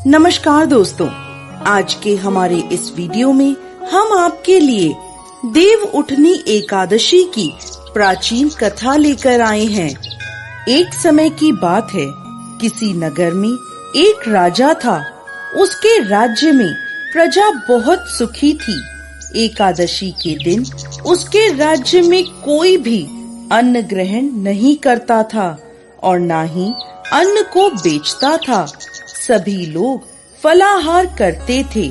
नमस्कार दोस्तों, आज के हमारे इस वीडियो में हम आपके लिए देव उठनी एकादशी की प्राचीन कथा लेकर आए हैं। एक समय की बात है, किसी नगर में एक राजा था। उसके राज्य में प्रजा बहुत सुखी थी। एकादशी के दिन उसके राज्य में कोई भी अन्न ग्रहण नहीं करता था और ना ही अन्न को बेचता था। सभी लोग फलाहार करते थे।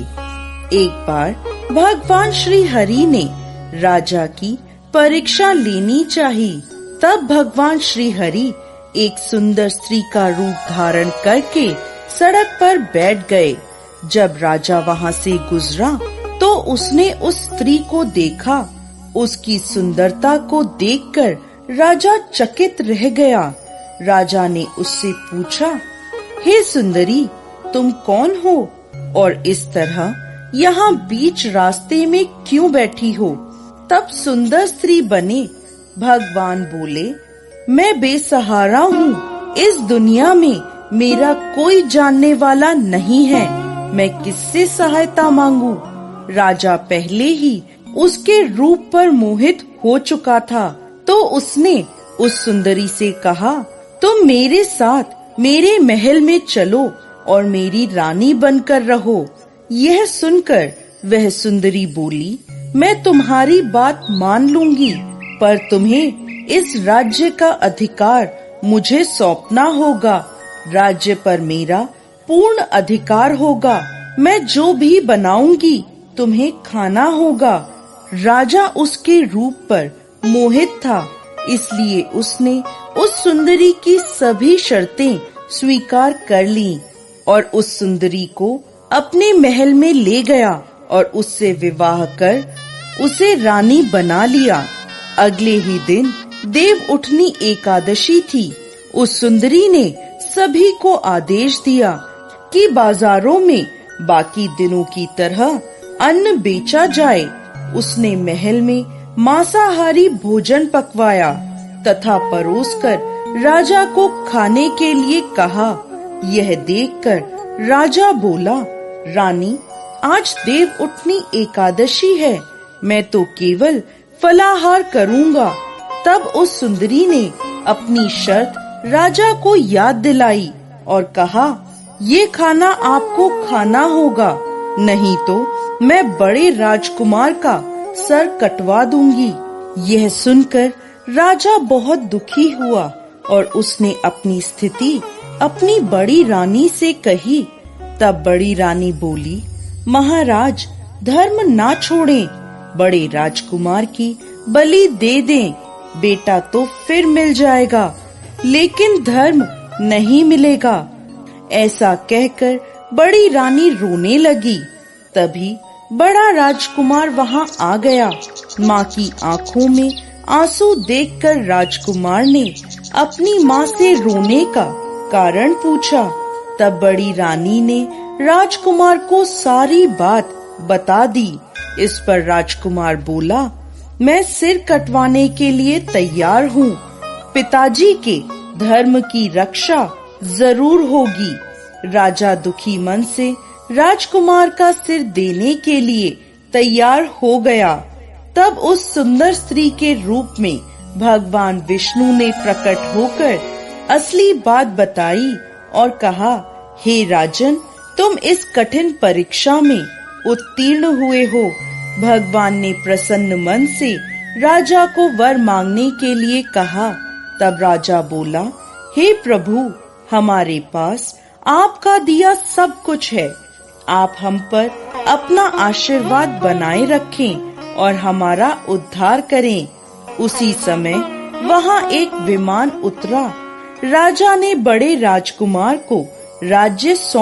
एक बार भगवान श्री हरि ने राजा की परीक्षा लेनी चाहिए। तब भगवान श्री हरि एक सुंदर स्त्री का रूप धारण करके सड़क पर बैठ गए। जब राजा वहाँ से गुजरा तो उसने उस स्त्री को देखा। उसकी सुंदरता को देखकर राजा चकित रह गया। राजा ने उससे पूछा, हे सुंदरी, तुम कौन हो और इस तरह यहाँ बीच रास्ते में क्यों बैठी हो? तब सुंदर स्त्री बने भगवान बोले, मैं बेसहारा हूँ। इस दुनिया में मेरा कोई जानने वाला नहीं है। मैं किससे सहायता मांगू? राजा पहले ही उसके रूप पर मोहित हो चुका था। तो उसने उस सुंदरी से कहा, तुम मेरे साथ मेरे महल में चलो और मेरी रानी बनकर रहो। यह सुनकर वह सुंदरी बोली, मैं तुम्हारी बात मान लूंगी, पर तुम्हें इस राज्य का अधिकार मुझे सौंपना होगा। राज्य पर मेरा पूर्ण अधिकार होगा। मैं जो भी बनाऊंगी तुम्हें खाना होगा। राजा उसके रूप पर मोहित था, इसलिए उसने उस सुंदरी की सभी शर्तें स्वीकार कर लीं और उस सुंदरी को अपने महल में ले गया और उससे विवाह कर उसे रानी बना लिया। अगले ही दिन देव उठनी एकादशी थी। उस सुंदरी ने सभी को आदेश दिया कि बाजारों में बाकी दिनों की तरह अन्न बेचा जाए। उसने महल में मांसाहारी भोजन पकवाया तथा परोसकर राजा को खाने के लिए कहा। यह देखकर राजा बोला, रानी, आज देव उठनी एकादशी है, मैं तो केवल फलाहार करूँगा। तब उस सुंदरी ने अपनी शर्त राजा को याद दिलाई और कहा, ये खाना आपको खाना होगा, नहीं तो मैं बड़े राजकुमार का सर कटवा दूंगी। यह सुनकर राजा बहुत दुखी हुआ और उसने अपनी स्थिति अपनी बड़ी रानी से कही। तब बड़ी रानी बोली, महाराज, धर्म ना छोड़ें, बड़े राजकुमार की बलि दे दें। बेटा तो फिर मिल जाएगा, लेकिन धर्म नहीं मिलेगा। ऐसा कहकर बड़ी रानी रोने लगी। तभी बड़ा राजकुमार वहाँ आ गया। माँ की आँखों में आंसू देखकर राजकुमार ने अपनी माँ से रोने का कारण पूछा। तब बड़ी रानी ने राजकुमार को सारी बात बता दी। इस पर राजकुमार बोला, मैं सिर कटवाने के लिए तैयार हूँ। पिताजी के धर्म की रक्षा जरूर होगी। राजा दुखी मन से राजकुमार का सिर देने के लिए तैयार हो गया। तब उस सुंदर स्त्री के रूप में भगवान विष्णु ने प्रकट होकर असली बात बताई और कहा, हे राजन, तुम इस कठिन परीक्षा में उत्तीर्ण हुए हो। भगवान ने प्रसन्न मन से राजा को वर मांगने के लिए कहा। तब राजा बोला, हे प्रभु, हमारे पास आपका दिया सब कुछ है। आप हम पर अपना आशीर्वाद बनाए रखें और हमारा उद्धार करें। उसी समय वहाँ एक विमान उतरा। राजा ने बड़े राजकुमार को राज्य सौंप